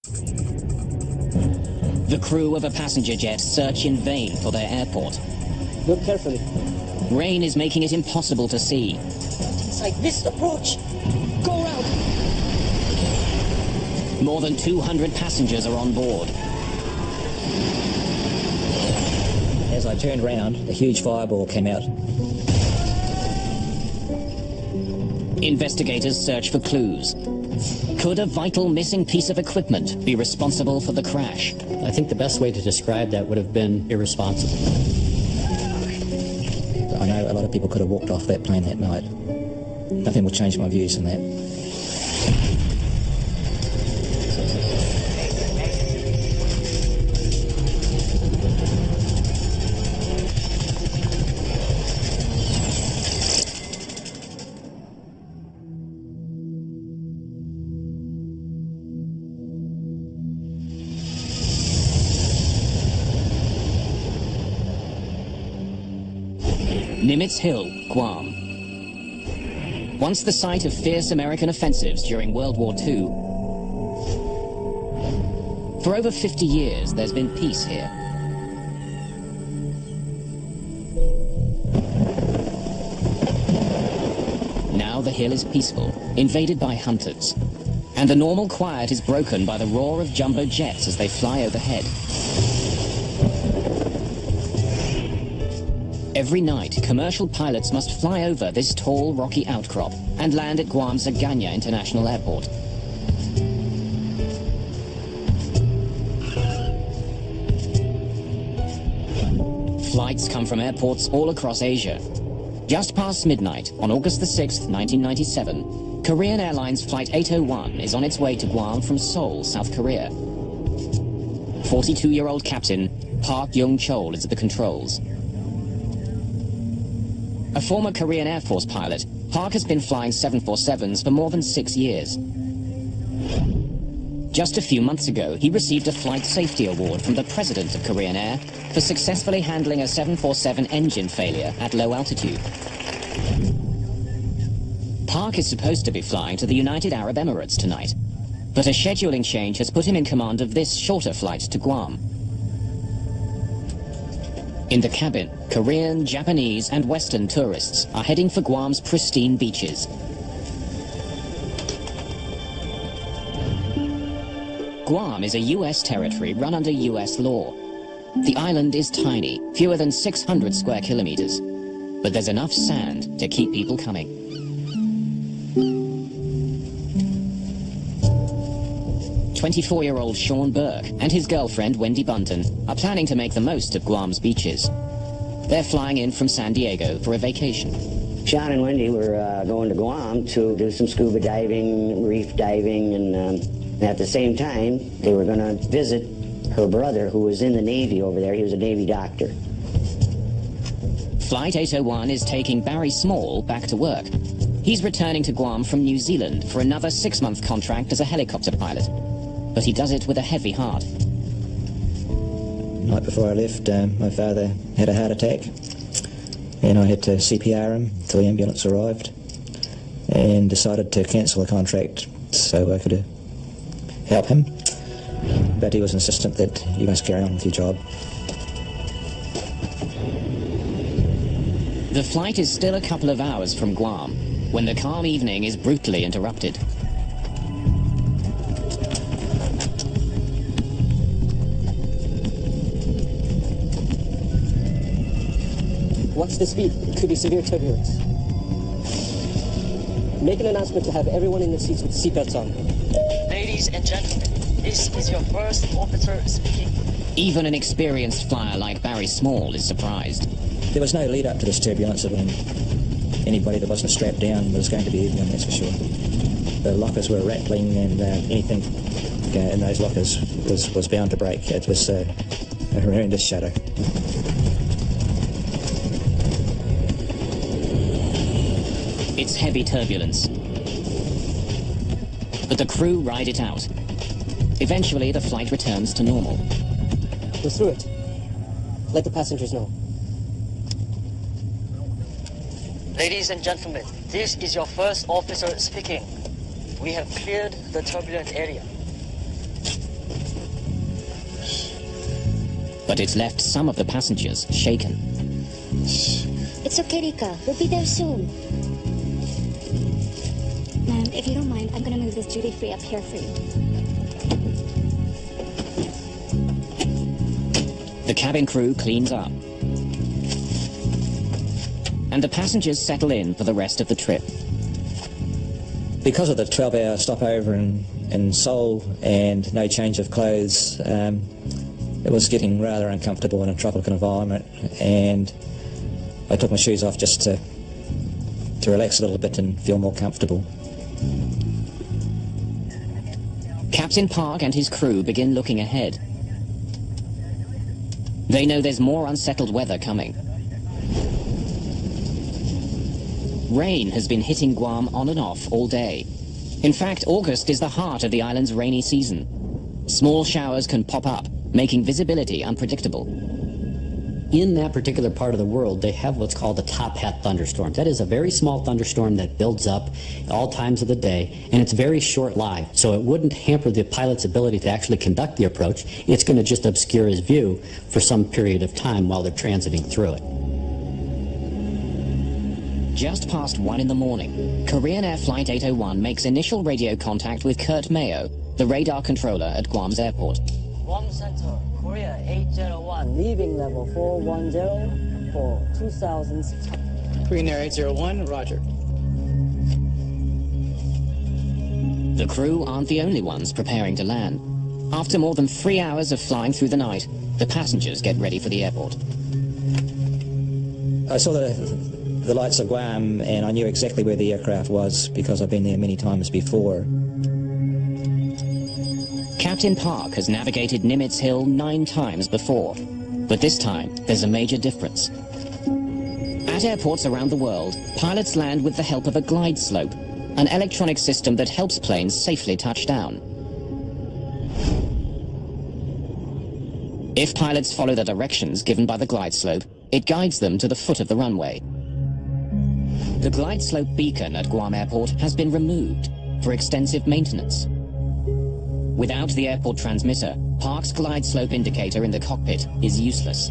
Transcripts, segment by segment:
The crew of a passenger jet search in vain for their airport. Look carefully. Rain is making it impossible to see. Inside this approach. Go around. More than 200 passengers are on board. As I turned round, a huge fireball came out. Investigators search for clues. Could a vital missing piece of equipment be responsible for the crash? I think the best way to describe that would have been irresponsible. I know a lot of people could have walked off that plane that night. Nothing will change my views on that. Nimitz Hill, Guam. Once the site of fierce American offensives during World War II, for over 50 years there's been peace here. Now the hill is peaceful, invaded by hunters, and the normal quiet is broken by the roar of jumbo jets as they fly overhead. Every night, commercial pilots must fly over this tall, rocky outcrop and land at Guam's Agana International Airport. Flights come from airports all across Asia. Just past midnight, on August the 6th, 1997, Korean Airlines Flight 801 is on its way to Guam from Seoul, South Korea. 42-year-old Captain Park Young-chol is at the controls. A former Korean Air Force pilot, Park has been flying 747s for more than 6 years. Just a few months ago, he received a Flight Safety Award from the President of Korean Air for successfully handling a 747 engine failure at low altitude. Park is supposed to be flying to the United Arab Emirates tonight, but a scheduling change has put him in command of this shorter flight to Guam. In the cabin, Korean, Japanese, and Western tourists are heading for Guam's pristine beaches. Guam is a U.S. territory run under U.S. law. The island is tiny, fewer than 600 square kilometers, but there's enough sand to keep people coming. "24-year-old Sean Burke and his girlfriend Wendy Bunton are planning to make the most of Guam's beaches. They're flying in from San Diego for a vacation. Sean and Wendy were going to Guam to do some scuba diving, reef diving, and at the same time, they were going to visit her brother, who was in the Navy over there. He was a Navy doctor. Flight 801 is taking Barry Small back to work. He's returning to Guam from New Zealand for another 6-month contract as a helicopter pilot. But he does it with a heavy heart. The night before I left, my father had a heart attack, and I had to CPR him till the ambulance arrived, and decided to cancel the contract so I could help him. But he was insistent that you must carry on with your job. The flight is still a couple of hours from Guam, when the calm evening is brutally interrupted. What's the speed? It could be severe turbulence. Make an announcement to have everyone in the seats with seatbelts on. Ladies and gentlemen, this is your first officer speaking. Even an experienced flyer like Barry Small is surprised. There was no lead up to this turbulence when anybody that wasn't strapped down was going to be eaten, that's for sure. The lockers were rattling, and anything in those lockers was bound to break. It was a horrendous shudder. It's heavy turbulence. But the crew ride it out. Eventually, the flight returns to normal. We're through it. Let the passengers know. Ladies and gentlemen, this is your first officer speaking. We have cleared the turbulent area. but it's left some of the passengers shaken. It's okay, Rika. We'll be there soon. Ma'am, if you don't mind, I'm gonna move this duty-free up here for you. The cabin crew cleans up. And the passengers settle in for the rest of the trip. Because of the 12-hour stopover in Seoul and no change of clothes, it was getting rather uncomfortable in a tropical environment, and I took my shoes off just to relax a little bit and feel more comfortable. Captain Park and his crew begin looking ahead. They know there's more unsettled weather coming. Rain has been hitting Guam on and off all day. In fact, August is the heart of the island's rainy season. Small showers can pop up, making visibility unpredictable. In that particular part of the world, they have what's called a top hat thunderstorm. That is a very small thunderstorm that builds up at all times of the day, and it's very short-lived, so it wouldn't hamper the pilot's ability to actually conduct the approach. It's going to just obscure his view for some period of time while they're transiting through it. Just past 1 in the morning, Korean Air Flight 801 makes initial radio contact with Kurt Mayo, the radar controller at Guam's airport. Guam Center, Korea 801, leaving level 410 for 2006. Korean Air 801, roger. The crew aren't the only ones preparing to land. After more than 3 hours of flying through the night, the passengers get ready for the airport. I saw the lights of Guam, and I knew exactly where the aircraft was because I've been there many times before. Captain Park has navigated Nimitz Hill 9 times before, but this time there's a major difference. At airports around the world, pilots land with the help of a glide slope, an electronic system that helps planes safely touch down. If pilots follow the directions given by the glide slope, it guides them to the foot of the runway. The glide slope beacon at Guam Airport has been removed for extensive maintenance. Without the airport transmitter, Park's glide slope indicator in the cockpit is useless.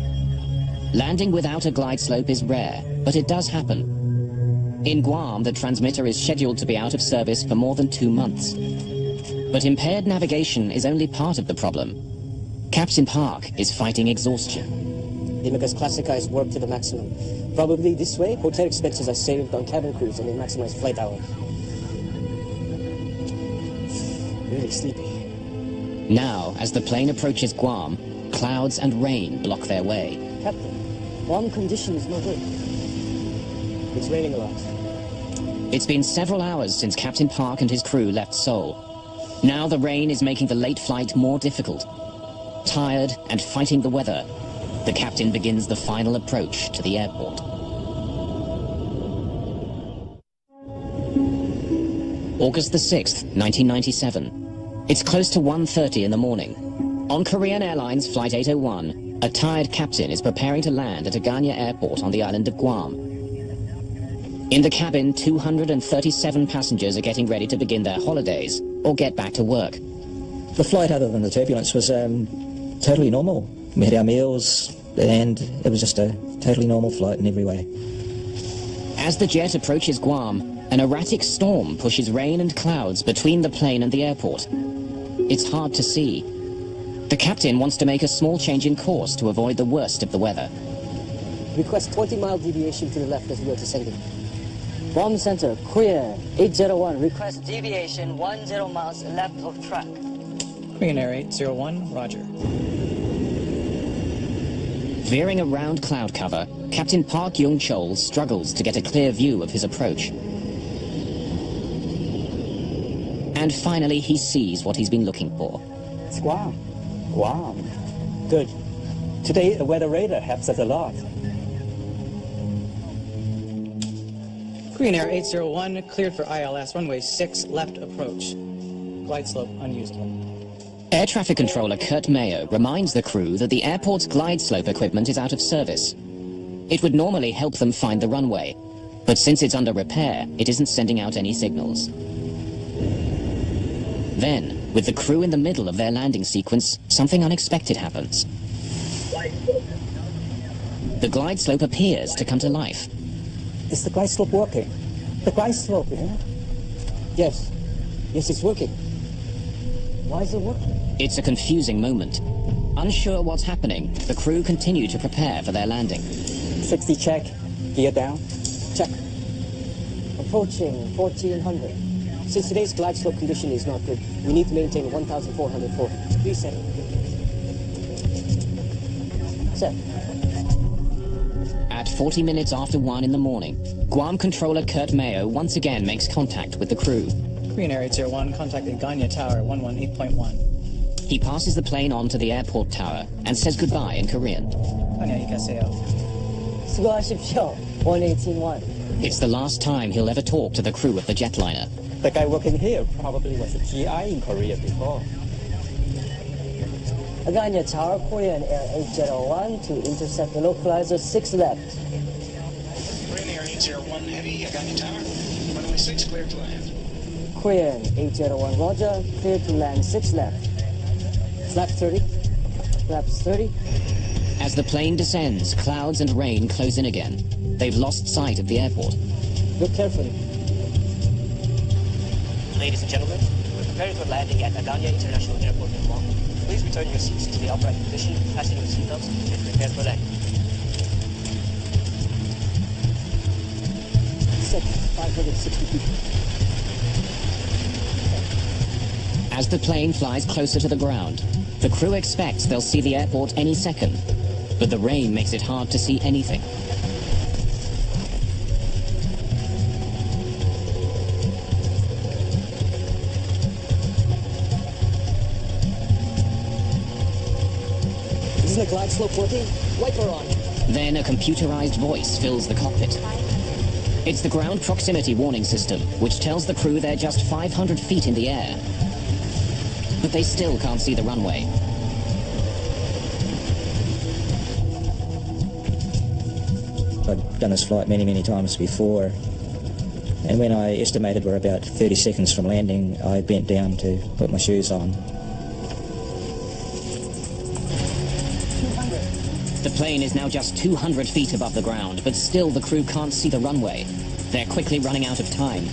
Landing without a glide slope is rare, but it does happen. In Guam, the transmitter is scheduled to be out of service for more than 2 months. But impaired navigation is only part of the problem. Captain Park is fighting exhaustion. The Immigrants Classica is worked to the maximum. Probably this way, hotel expenses are saved on cabin crews and they maximize flight hours. Really sleepy. Now, as the plane approaches Guam, clouds and rain block their way. Captain, Guam condition is no good. It's raining a lot. It's been several hours since Captain Park and his crew left Seoul. Now the rain is making the late flight more difficult. Tired and fighting the weather, the captain begins the final approach to the airport. August the 6th, 1997. It's close to 1:30 in the morning. On Korean Airlines Flight 801, a tired captain is preparing to land at Agana Airport on the island of Guam. In the cabin, 237 passengers are getting ready to begin their holidays or get back to work. The flight, other than the turbulence, was totally normal. We had our meals, and it was just a totally normal flight in every way. As the jet approaches Guam, an erratic storm pushes rain and clouds between the plane and the airport. It's hard to see. The captain wants to make a small change in course to avoid the worst of the weather. Request 20-mile deviation to the left as we are descending. Guam Center, Korea 801, Request deviation 10 miles left of track. Korean Air 801, roger. Veering around cloud cover, Captain Park Young-chol struggles to get a clear view of his approach. And finally, he sees what he's been looking for. It's Guam. Guam. Good. Today, the weather radar helps us a lot. Korean Air 801, cleared for ILS, runway 6, left approach. Glide slope unusable. Air traffic controller Kurt Mayo reminds the crew that the airport's glide slope equipment is out of service. It would normally help them find the runway, but since it's under repair, it isn't sending out any signals. Then, with the crew in the middle of their landing sequence, something unexpected happens. The glide slope appears to come to life. Is the glide slope working? The glide slope, yeah? Yes. Yes, it's working. Why is it working? It's a confusing moment. Unsure what's happening, the crew continue to prepare for their landing. 60 check, gear down. Check. Approaching 1400. Since today's glide slope condition is not good, we need to maintain 1,404. Please set it. Set. At 40 minutes after 1 in the morning, Guam controller Kurt Mayo once again makes contact with the crew. Korean Air 801 contacting Ganya Tower 118.1. He passes the plane on to the airport tower and says goodbye in Korean. 안녕히가세요. 수고하십시오. 118.1. It's the last time he'll ever talk to the crew of the jetliner. The guy working here probably was a GI in Korea before. Aganya Tower, Korean Air 801 to intercept the localizer 6 left. Korean Air 801 Heavy, Ganya Tower. Runway 6 clear to land. Korean 801 Roger, clear to land 6 left. Flap 30. Flaps 30. As the plane descends, clouds and rain close in again. They've lost sight of the airport. Look carefully. Ladies and gentlemen, we're preparing for landing at Aganya International Airport in Guam. Please return your seats to the upright position, fasten your seatbelts, and prepare for landing. Set 560 feet. As the plane flies closer to the ground, the crew expects they'll see the airport any second. But the rain makes it hard to see anything. Isn't the glide slope working? Wiper on. Then a computerized voice fills the cockpit. It's the ground proximity warning system, which tells the crew they're just 500 feet in the air. But they still can't see the runway. I'd done this flight many, many times before, and when I estimated we're about 30 seconds from landing, I bent down to put my shoes on. The plane is now just 200 feet above the ground, but still the crew can't see the runway. They're quickly running out of time.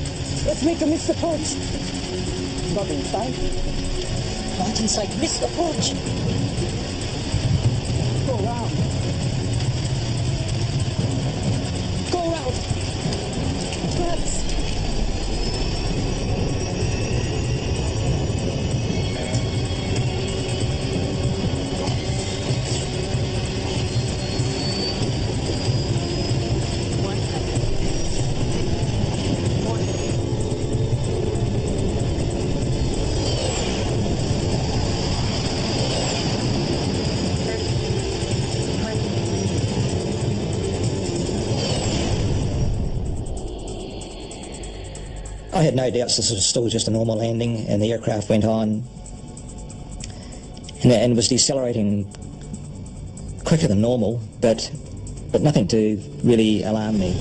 Let's make a missed approach. Not inside. Not inside. Missed approach. Go around. Go around. Perhaps. I had no doubts this was still just a normal landing, and the aircraft went on and was decelerating quicker than normal, but nothing to really alarm me.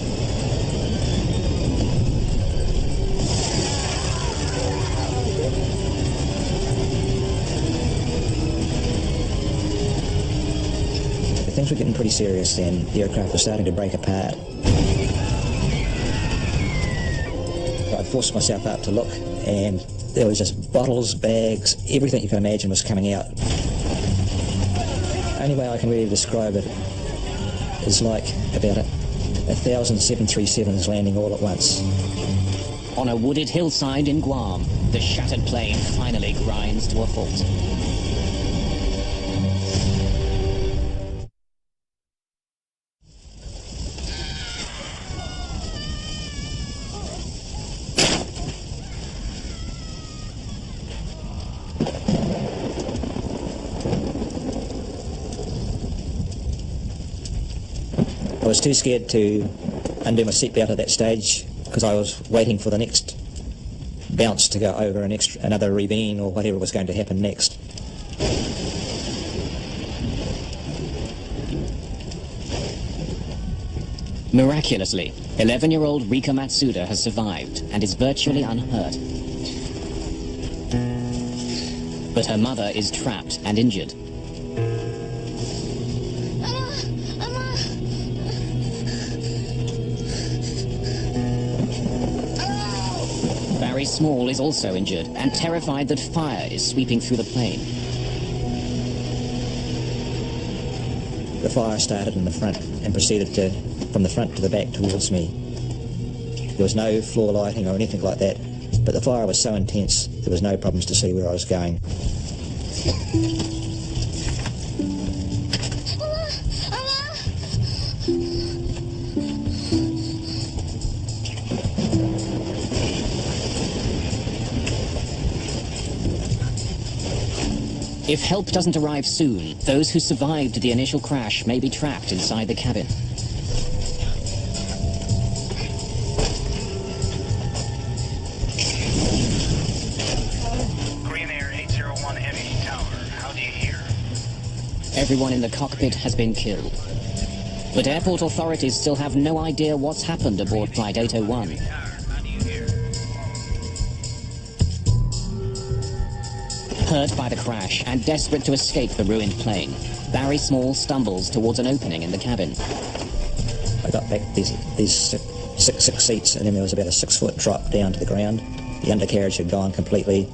Things were getting pretty serious then. The aircraft was starting to break apart. I forced myself up to look, and there was just bottles, bags, everything you can imagine was coming out. Only way I can really describe it is like about 1,000 737s landing all at once. On a wooded hillside in Guam, the shattered plane finally grinds to a halt. I was too scared to undo my seatbelt at that stage because I was waiting for the next bounce to go over another ravine or whatever was going to happen next. Miraculously, 11-year-old Rika Matsuda has survived and is virtually unhurt. But her mother is trapped and injured. Barry Small is also injured and terrified that fire is sweeping through the plane. The fire started in the front and proceeded from the front to the back towards me. There was no floor lighting or anything like that, but the fire was so intense there was no problems to see where I was going. If help doesn't arrive soon, those who survived the initial crash may be trapped inside the cabin. Korean Air 801 Heavy Tower, how do you hear? Everyone in the cockpit has been killed. But airport authorities still have no idea what's happened aboard Flight 801. Hurt by the crash and desperate to escape the ruined plane, Barry Small stumbles towards an opening in the cabin. I got back these six seats, and then there was about a 6-foot drop down to the ground. The undercarriage had gone completely.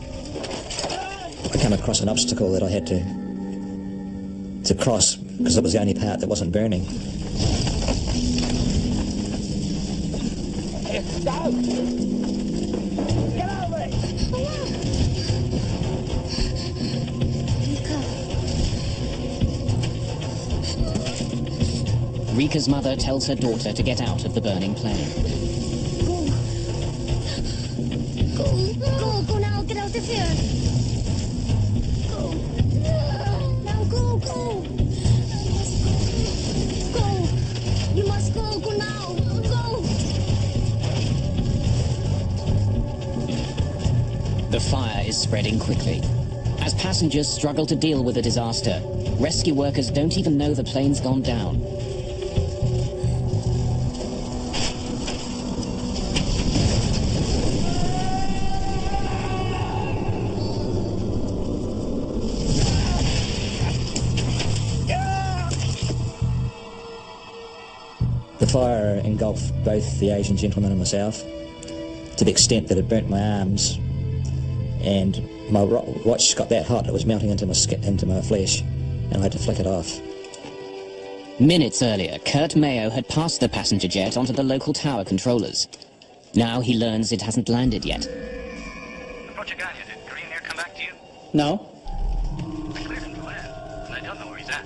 I came across an obstacle that I had to cross because it was the only part that wasn't burning. Rika's mother tells her daughter to get out of the burning plane. Go now, get out of here. Go. Now go. Go. You must go now. Go. The fire is spreading quickly. As passengers struggle to deal with the disaster, rescue workers don't even know the plane's gone down. The fire engulfed both the Asian gentleman and myself to the extent that it burnt my arms, and my watch got that hot it was melting into my flesh, and I had to flick it off. Minutes earlier, Kurt Mayo had passed the passenger jet onto the local tower controllers. Now he learns it hasn't landed yet. Approach a guy, did Korean Air come back to you? No, I cleared him to land, and I don't know where he's at.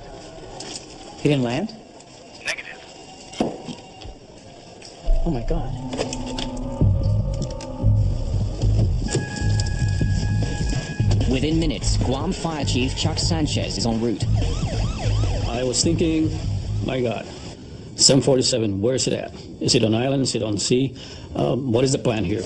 he didn't land? Negative. Oh my God. Within minutes, Guam Fire Chief Chuck Sanchez is en route. I was thinking, my God, 747, where is it at? Is it on island? Is it on sea? What is the plan here?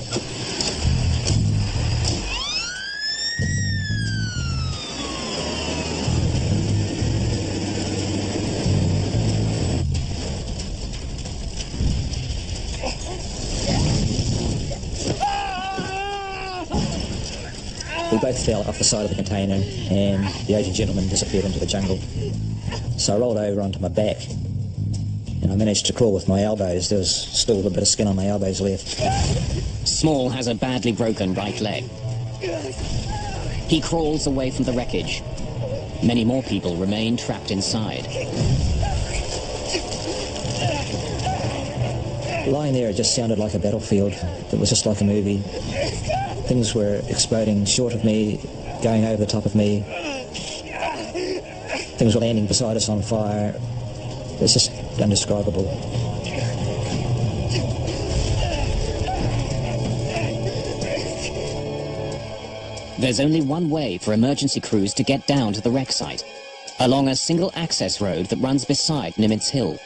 We both fell off the side of the container, and the Asian gentleman disappeared into the jungle. So I rolled over onto my back, and I managed to crawl with my elbows. There was still a bit of skin on my elbows left. Small has a badly broken right leg. He crawls away from the wreckage. Many more people remain trapped inside. Lying there, it just sounded like a battlefield. It was just like a movie. Things were exploding short of me, going over the top of me. Things were landing beside us on fire. It's just indescribable. There's only one way for emergency crews to get down to the wreck site, along a single access road that runs beside Nimitz Hill.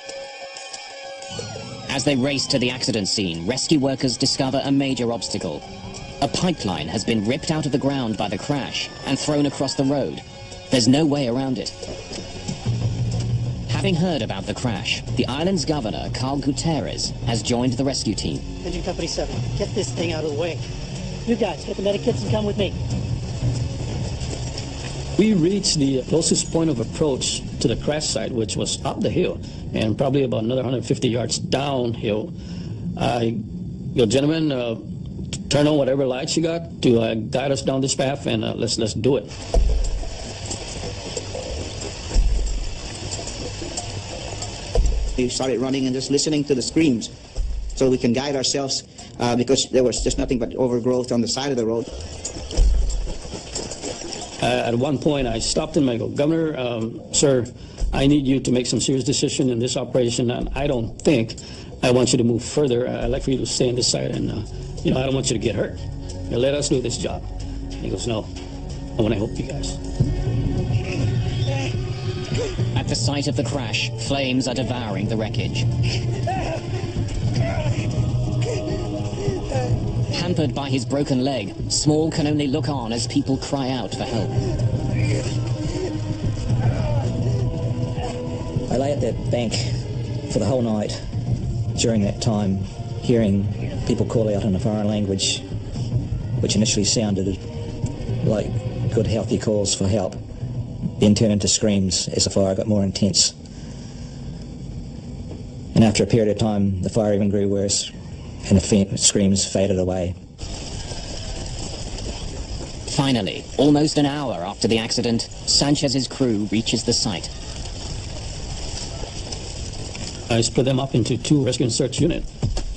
As they race to the accident scene, rescue workers discover a major obstacle. A pipeline has been ripped out of the ground by the crash and thrown across the road. There's no way around it. Having heard about the crash, the island's governor, Carl Gutierrez, has joined the rescue team. Engine Company 7, get this thing out of the way. You guys, get the medikits and come with me. We reached the closest point of approach to the crash site, which was up the hill, and probably about another 150 yards downhill. Your gentlemen turn on whatever lights you got to guide us down this path, and let's do it. We started running and just listening to the screams so we can guide ourselves because there was just nothing but overgrowth on the side of the road. At one point, I stopped him and I go, Governor, sir, I need you to make some serious decision in this operation, and I don't think I want you to move further. I'd like for you to stay on this side, and I don't want you to get hurt. Let us do this job. He goes, no, I want to help you guys. At the site of the crash, flames are devouring the wreckage. Hampered by his broken leg, Small can only look on as people cry out for help. I lay at that bank for the whole night during that time, hearing people call out in a foreign language, which initially sounded like good, healthy calls for help, then turned into screams as the fire got more intense. And after a period of time, the fire even grew worse, and the screams faded away. Finally, almost an hour after the accident, Sanchez's crew reaches the site. I split them up into 2 rescue and search units.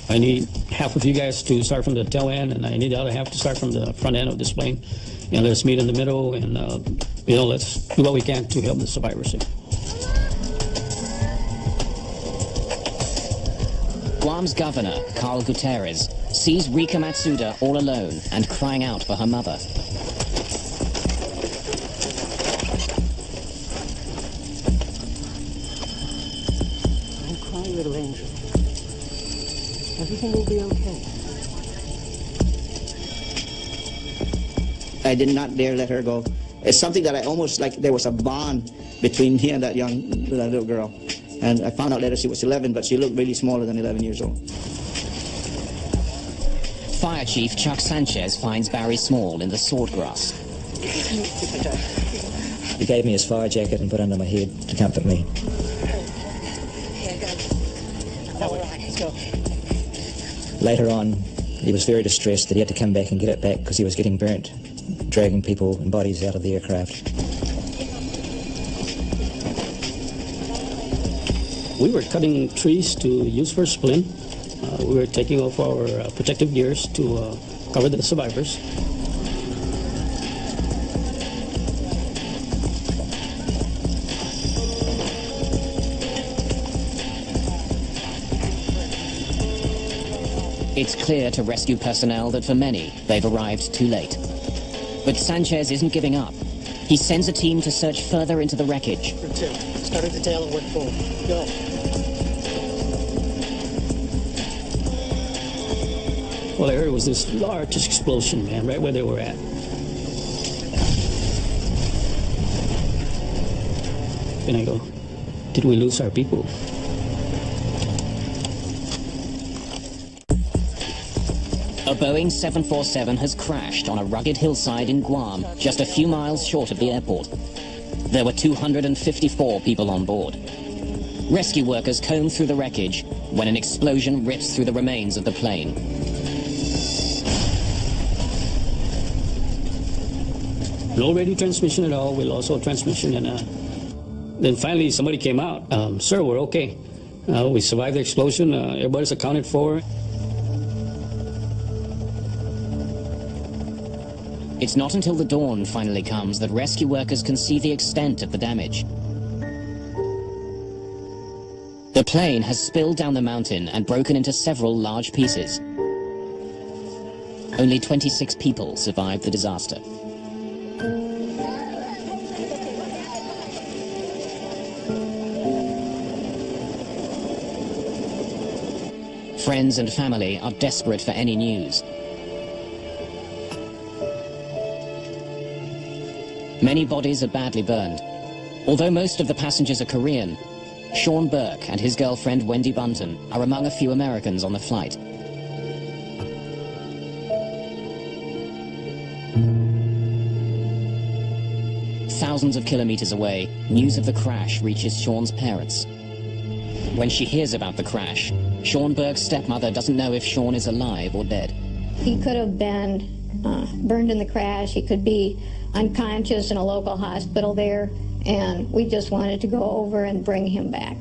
I need half of you guys to start from the tail end, and I need the other half to start from the front end of this plane. And let's meet in the middle, and let's do what we can to help the survivors. Guam's governor, Carl Gutierrez, sees Rika Matsuda all alone and crying out for her mother. Don't cry, little angel. Everything will be okay. I did not dare let her go. It's something that I almost like there was a bond between me and that little girl. And I found out later she was 11, but she looked really smaller than 11 years old. Fire Chief Chuck Sanchez finds Barry Small in the swordgrass. He gave me his fire jacket and put it under my head to comfort me. All right, let's go. Later on, he was very distressed that he had to come back and get it back because he was getting burnt, dragging people and bodies out of the aircraft. We were cutting trees to use for splint. We were taking off our protective gears to cover the survivors. It's clear to rescue personnel that for many, they've arrived too late. But Sanchez isn't giving up. He sends a team to search further into the wreckage. For 2. Start at the tail and work forward. Go. Well, I heard it was this large explosion, man, right where they were at. And I go, did we lose our people? A Boeing 747 has crashed on a rugged hillside in Guam, just a few miles short of the airport. There were 254 people on board. Rescue workers comb through the wreckage when an explosion rips through the remains of the plane. No radio transmission at all. We lost all transmission, and then finally somebody came out. Sir, we're okay. We survived the explosion. Everybody's accounted for. It's not until the dawn finally comes that rescue workers can see the extent of the damage. The plane has spilled down the mountain and broken into several large pieces. Only 26 people survived the disaster. Friends and family are desperate for any news. Many bodies are badly burned. Although most of the passengers are Korean, Sean Burke and his girlfriend Wendy Bunton are among a few Americans on the flight. Thousands of kilometers away, news of the crash reaches Sean's parents. When she hears about the crash, Sean Burke's stepmother doesn't know if Sean is alive or dead. He could have been burned in the crash. He could be unconscious in a local hospital there, and we just wanted to go over and bring him back.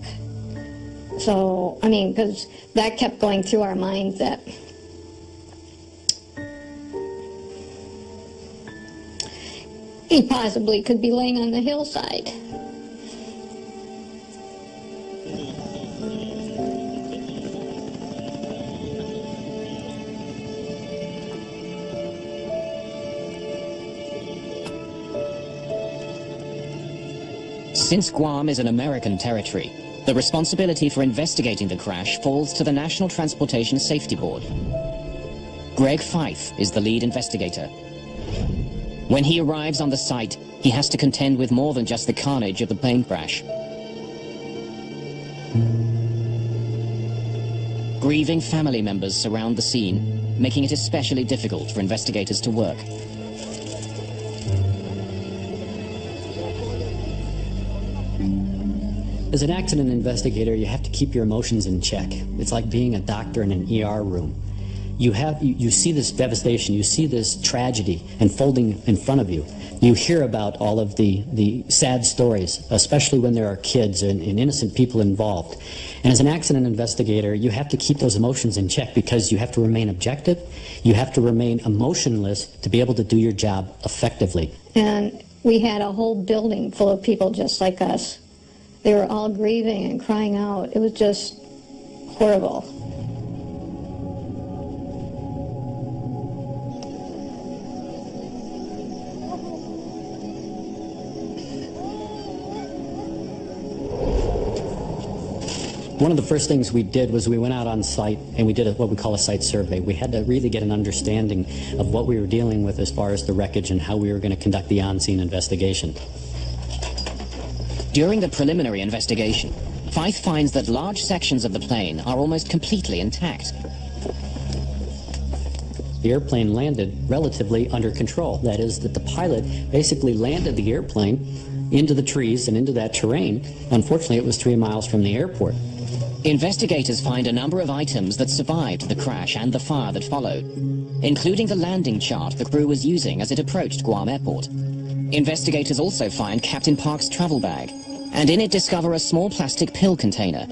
So, I mean, because that kept going through our minds that he possibly could be laying on the hillside. Since Guam is an American territory, the responsibility for investigating the crash falls to the National Transportation Safety Board. Greg Fife is the lead investigator. When he arrives on the site, he has to contend with more than just the carnage of the plane crash. Grieving family members surround the scene, making it especially difficult for investigators to work. As an accident investigator, you have to keep your emotions in check. It's like being a doctor in an ER room. You see this devastation, you see this tragedy unfolding in front of you. You hear about all of the sad stories, especially when there are kids and innocent people involved. And as an accident investigator, you have to keep those emotions in check because you have to remain objective, you have to remain emotionless to be able to do your job effectively. And we had a whole building full of people just like us. They were all grieving and crying out. It was just horrible. One of the first things we did was we went out on site and we did what we call a site survey. We had to really get an understanding of what we were dealing with as far as the wreckage and how we were going to conduct the on-scene investigation. During the preliminary investigation, Fife finds that large sections of the plane are almost completely intact. The airplane landed relatively under control. That is, that the pilot basically landed the airplane into the trees and into that terrain. Unfortunately, it was 3 miles from the airport. Investigators find a number of items that survived the crash and the fire that followed, including the landing chart the crew was using as it approached Guam Airport. Investigators also find Captain Park's travel bag, and in it discover a small plastic pill container.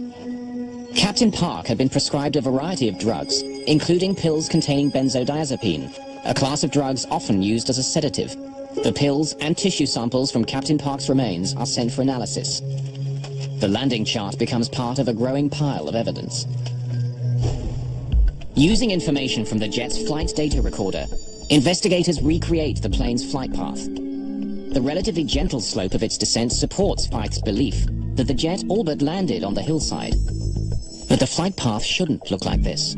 Captain Park had been prescribed a variety of drugs, including pills containing benzodiazepine, a class of drugs often used as a sedative. The pills and tissue samples from Captain Park's remains are sent for analysis. The landing chart becomes part of a growing pile of evidence. Using information from the jet's flight data recorder, investigators recreate the plane's flight path. The relatively gentle slope of its descent supports Fife's belief that the jet all but landed on the hillside. But the flight path shouldn't look like this.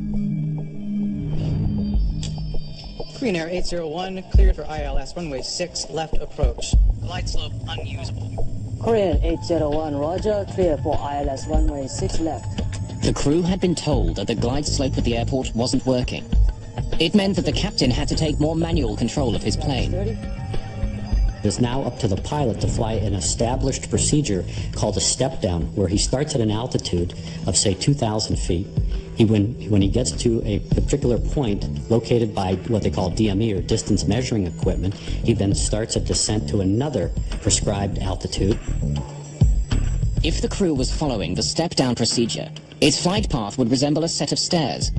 Korean Air 801, cleared for ILS runway 6, left approach. Glide slope unusable. Korean 801, roger, clear for ILS runway 6 left. The crew had been told that the glide slope at the airport wasn't working. It meant that the captain had to take more manual control of his plane. It's now up to the pilot to fly an established procedure called a step down, where he starts at an altitude of, say, 2,000 feet. When he gets to a particular point located by what they call DME, or distance measuring equipment, he then starts a descent to another prescribed altitude. If the crew was following the step-down procedure, its flight path would resemble a set of stairs.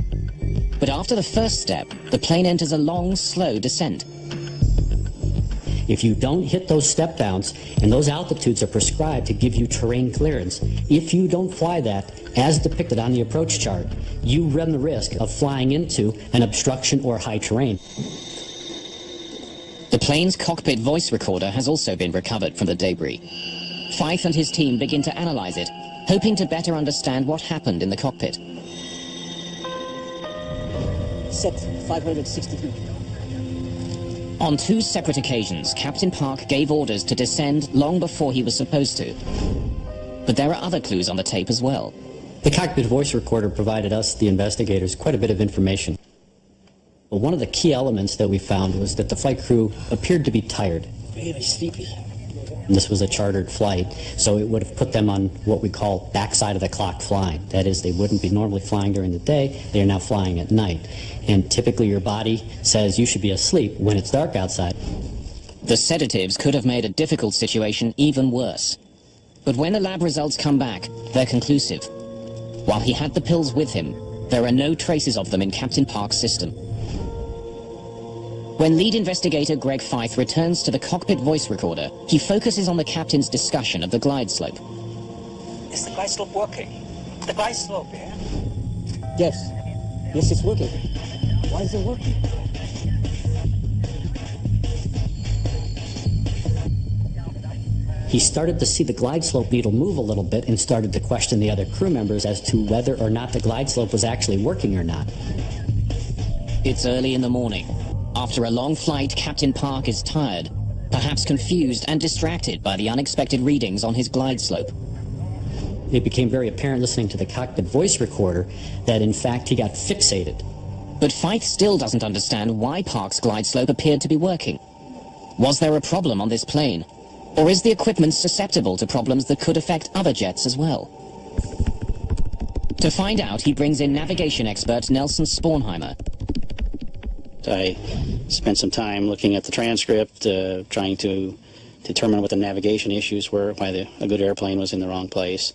But after the first step, the plane enters a long, slow descent. If you don't hit those step downs, and those altitudes are prescribed to give you terrain clearance, if you don't fly that as depicted on the approach chart, you run the risk of flying into an obstruction or high terrain. The plane's cockpit voice recorder has also been recovered from the debris. Fife and his team begin to analyze it, hoping to better understand what happened in the cockpit. Set 560 feet. On 2 separate occasions, Captain Park gave orders to descend long before he was supposed to. But there are other clues on the tape as well. The cockpit voice recorder provided us, the investigators, quite a bit of information. But one of the key elements that we found was that the flight crew appeared to be tired. Really sleepy. And this was a chartered flight, so it would have put them on what we call backside of the clock flying. That is, they wouldn't be normally flying during the day, they are now flying at night. And typically your body says you should be asleep when it's dark outside. The sedatives could have made a difficult situation even worse. But when the lab results come back, they're conclusive. While he had the pills with him, there are no traces of them in Captain Park's system. When lead investigator Greg Fythe returns to the cockpit voice recorder, he focuses on the captain's discussion of the glide slope. Is the glide slope working? The glide slope, yeah? Yes. Yes, it's working. Why is it working? He started to see the glide slope needle move a little bit and started to question the other crew members as to whether or not the glide slope was actually working or not. It's early in the morning. After a long flight, Captain Park is tired, perhaps confused and distracted by the unexpected readings on his glide slope. It became very apparent listening to the cockpit voice recorder that in fact he got fixated. But Fythe still doesn't understand why Park's glide slope appeared to be working. Was there a problem on this plane? Or is the equipment susceptible to problems that could affect other jets as well? To find out, he brings in navigation expert Nelson Spornheimer. I spent some time looking at the transcript, trying to determine what the navigation issues were, why a good airplane was in the wrong place,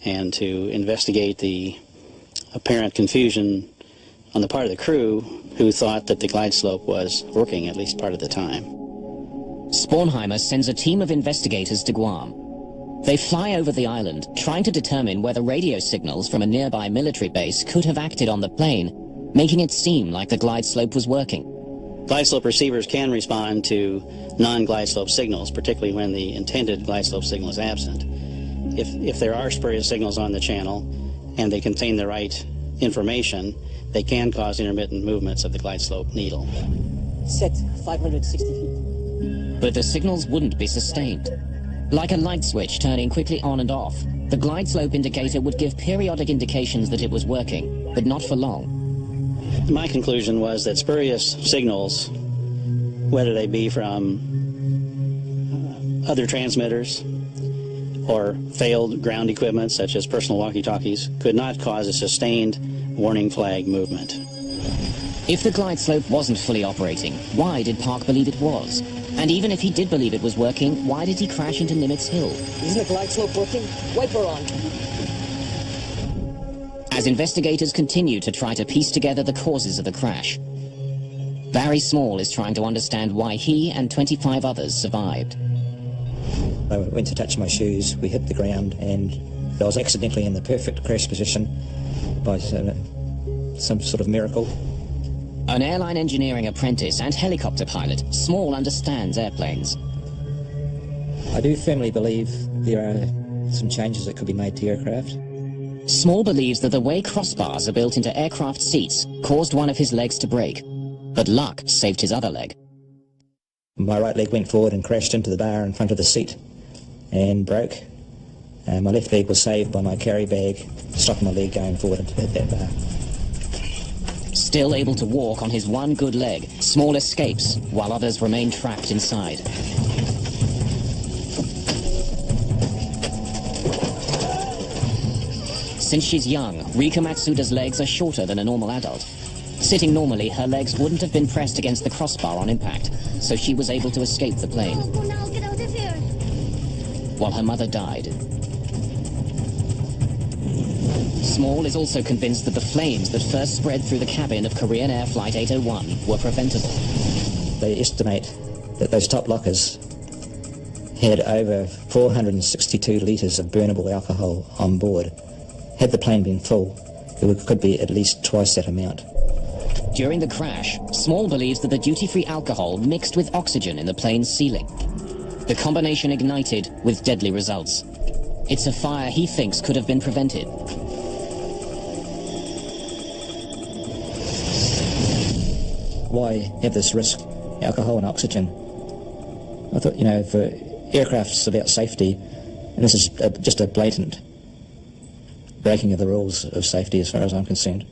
and to investigate the apparent confusion on the part of the crew who thought that the glide slope was working at least part of the time. Spornheimer sends a team of investigators to Guam. They fly over the island, trying to determine whether radio signals from a nearby military base could have acted on the plane, making it seem like the glide slope was working. Glide slope receivers can respond to non-glide slope signals, particularly when the intended glide slope signal is absent. If there are spurious signals on the channel and they contain the right information, they can cause intermittent movements of the glide slope needle. Set 560 feet. But the signals wouldn't be sustained. Like a light switch turning quickly on and off, the glide slope indicator would give periodic indications that it was working, but not for long. My conclusion was that spurious signals, whether they be from other transmitters or failed ground equipment such as personal walkie-talkies, could not cause a sustained warning flag movement. If the glide slope wasn't fully operating, why did Park believe it was? And even if he did believe it was working, why did he crash into Nimitz Hill? Isn't the glide slope working? Wiper on. As investigators continue to try to piece together the causes of the crash, Barry Small is trying to understand why he and 25 others survived. I went to touch my shoes, we hit the ground, and I was accidentally in the perfect crash position by some sort of miracle. An airline engineering apprentice and helicopter pilot, Small understands airplanes. I do firmly believe there are some changes that could be made to aircraft. Small believes that the way crossbars are built into aircraft seats caused one of his legs to break, but luck saved his other leg. My right leg went forward and crashed into the bar in front of the seat and broke. My left leg was saved by my carry bag stopping my leg going forward and hit that bar. Still able to walk on his one good leg, Small escapes while others remain trapped inside. Since she's young, Rika Matsuda's legs are shorter than a normal adult. Sitting normally, her legs wouldn't have been pressed against the crossbar on impact, so she was able to escape the plane. Oh, now get out of here. While her mother died. Small is also convinced that the flames that first spread through the cabin of Korean Air Flight 801 were preventable. They estimate that those top lockers had over 462 litres of burnable alcohol on board. Had the plane been full, it could be at least twice that amount. During the crash, Small believes that the duty-free alcohol mixed with oxygen in the plane's ceiling. The combination ignited with deadly results. It's a fire he thinks could have been prevented. Why have this risk, alcohol and oxygen? I thought, for aircraft it's about safety, and this is just a blatant breaking of the rules of safety as far as I'm concerned.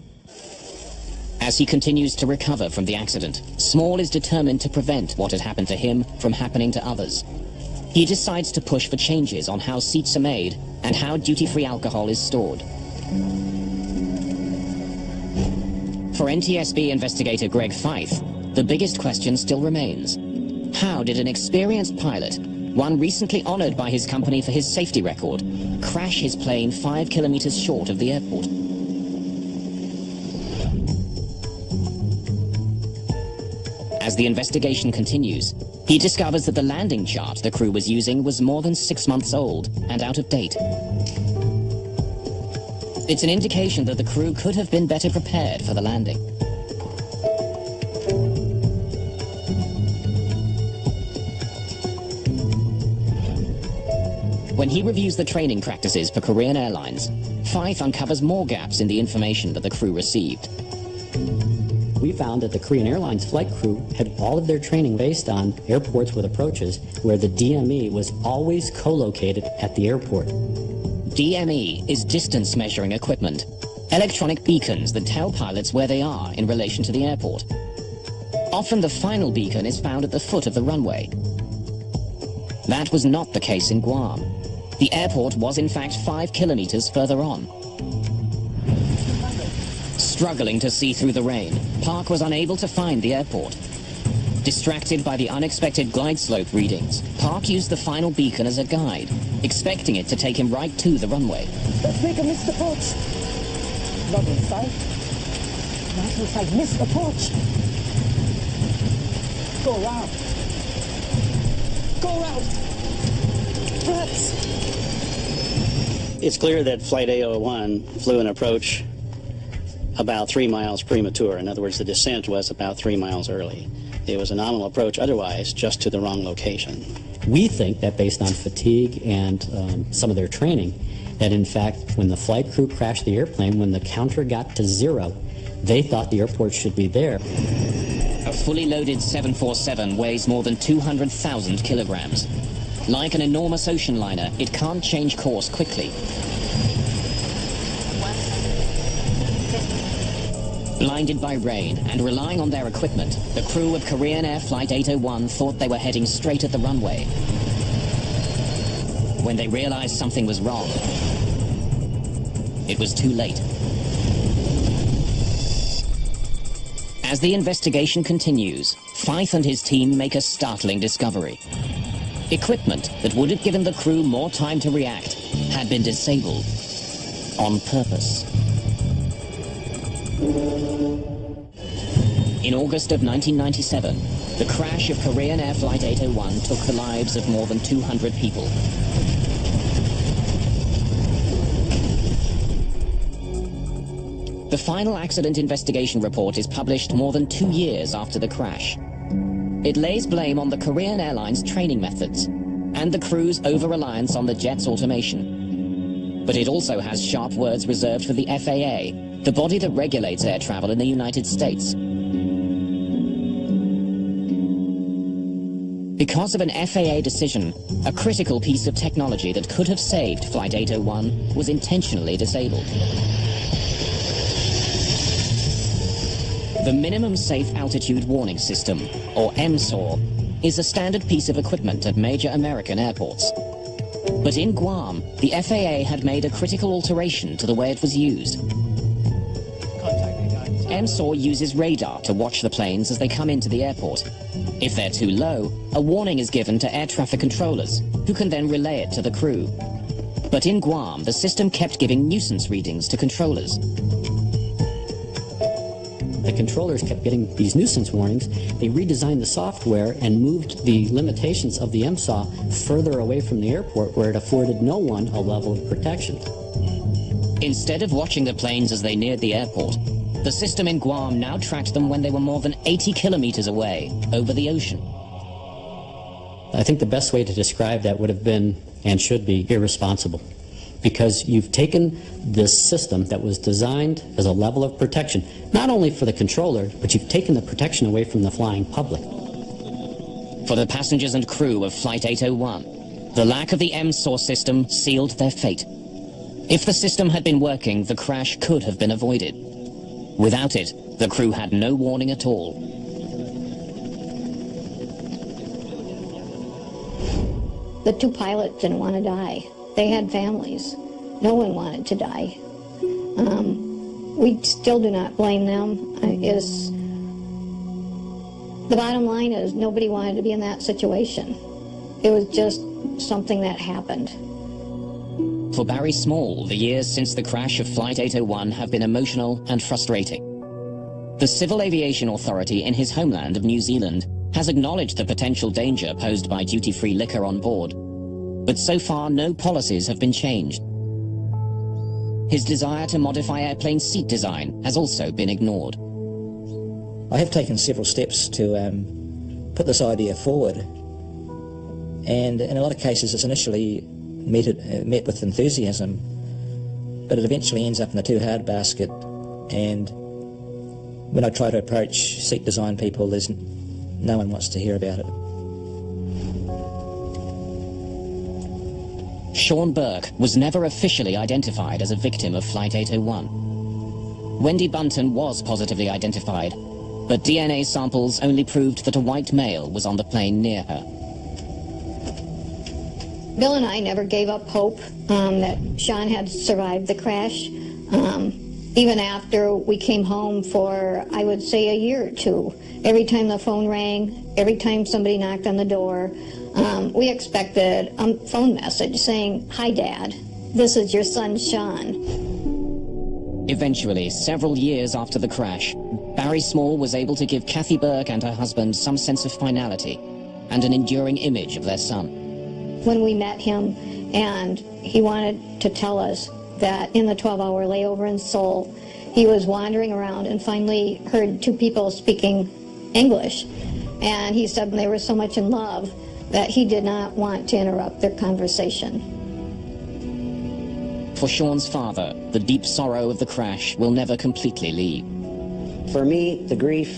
As he continues to recover from the accident, Small is determined to prevent what had happened to him from happening to others. he decides to push for changes on how seats are made and how duty-free alcohol is stored. For NTSB investigator Greg Fife, the biggest question still remains. How did an experienced pilot, one recently honored by his company for his safety record, crash his plane 5 kilometers short of the airport? As the investigation continues, he discovers that the landing chart the crew was using was more than 6 months old and out of date. It's an indication that the crew could have been better prepared for the landing. When he reviews the training practices for Korean Airlines, Fife uncovers more gaps in the information that the crew received. We found that the Korean Airlines flight crew had all of their training based on airports with approaches where the DME was always co-located at the airport. DME is distance measuring equipment, electronic beacons that tell pilots where they are in relation to the airport. Often the final beacon is found at the foot of the runway. That was not the case in Guam. The airport was in fact 5 kilometers further on. Struggling to see through the rain, Park was unable to find the airport. Distracted by the unexpected glide slope readings, Park used the final beacon as a guide, expecting it to take him right to the runway. Let's make a missed approach. Not inside. Not inside. Missed approach. Go around. Go around. Perhaps. It's clear that Flight A01 flew an approach about 3 miles premature. In other words, the descent was about 3 miles early. It was a nominal approach otherwise, just to the wrong location. We think that based on fatigue and some of their training, that in fact, when the flight crew crashed the airplane, when the counter got to 0, they thought the airport should be there. A fully loaded 747 weighs more than 200,000 kilograms. Like an enormous ocean liner, it can't change course quickly. Blinded by rain and relying on their equipment, the crew of Korean Air Flight 801 thought they were heading straight at the runway. When they realized something was wrong, it was too late. As the investigation continues, Fife and his team make a startling discovery. Equipment that would have given the crew more time to react had been disabled on purpose. In August of 1997, the crash of Korean Air Flight 801 took the lives of more than 200 people. The final accident investigation report is published more than 2 years after the crash. It lays blame on the Korean Airlines training methods and the crew's over-reliance on the jet's automation. But it also has sharp words reserved for the FAA, the body that regulates air travel in the United States. Because of an FAA decision, a critical piece of technology that could have saved Flight 801 was intentionally disabled. The Minimum Safe Altitude Warning System, or M04, is a standard piece of equipment at major American airports. But in Guam, the FAA had made a critical alteration to the way it was used. M04 uses radar to watch the planes as they come into the airport. If they're too low, a warning is given to air traffic controllers, who can then relay it to the crew. But in Guam, the system kept giving nuisance readings to controllers. The controllers kept getting these nuisance warnings. They redesigned the software and moved the limitations of the MSAW further away from the airport, where it afforded no one a level of protection. Instead of watching the planes as they neared the airport, the system in Guam now tracked them when they were more than 80 kilometers away, over the ocean. I think the best way to describe that would have been, and should be, irresponsible. Because you've taken this system that was designed as a level of protection, not only for the controller, but you've taken the protection away from the flying public. For the passengers and crew of Flight 801, the lack of the M04 system sealed their fate. If the system had been working, the crash could have been avoided. Without it, the crew had no warning at all. the two pilots didn't want to die. They had families. No one wanted to die. We still do not blame them. The bottom line is nobody wanted to be in that situation. It was just something that happened. For Barry Small, the years since the crash of Flight 801 have been emotional and frustrating. The Civil Aviation Authority in his homeland of New Zealand has acknowledged the potential danger posed by duty-free liquor on board, but so far no policies have been changed. His desire to modify airplane seat design has also been ignored. I have taken several steps to put this idea forward, and in a lot of cases it's initially met with enthusiasm, but it eventually ends up in the too hard basket, and when I try to approach seat design people, no one wants to hear about it. Sean Burke was never officially identified as a victim of Flight 801. Wendy Bunton was positively identified, but DNA samples only proved that a white male was on the plane near her. Bill and I never gave up hope that Sean had survived the crash. Even after we came home for, I would say, a year or two, every time the phone rang, every time somebody knocked on the door, we expected a phone message saying, "Hi, Dad, this is your son, Sean." Eventually, several years after the crash, Barry Small was able to give Kathy Burke and her husband some sense of finality and an enduring image of their son. When we met him, and he wanted to tell us that in the 12-hour layover in Seoul, he was wandering around and finally heard two people speaking English. And he said they were so much in love that he did not want to interrupt their conversation. For Sean's father, the deep sorrow of the crash will never completely leave. For me, the grief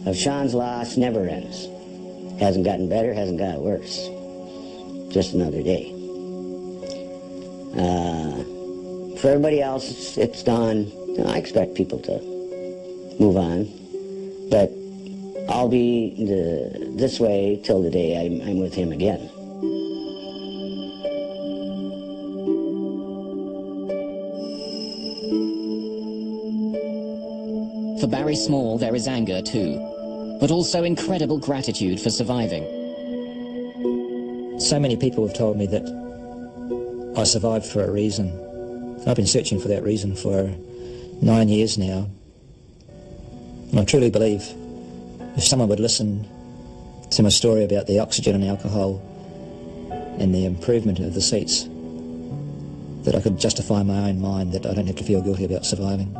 of Sean's loss never ends. Hasn't gotten better, hasn't gotten worse. Just another day. For everybody else, it's gone. I expect people to move on, but I'll be this way till the day I'm with him again. For Barry Small, there is anger too, but also incredible gratitude for surviving. So many people have told me that I survived for a reason. I've been searching for that reason for 9 years now. And I truly believe if someone would listen to my story about the oxygen and alcohol and the improvement of the seats, that I could justify in my own mind that I don't have to feel guilty about surviving.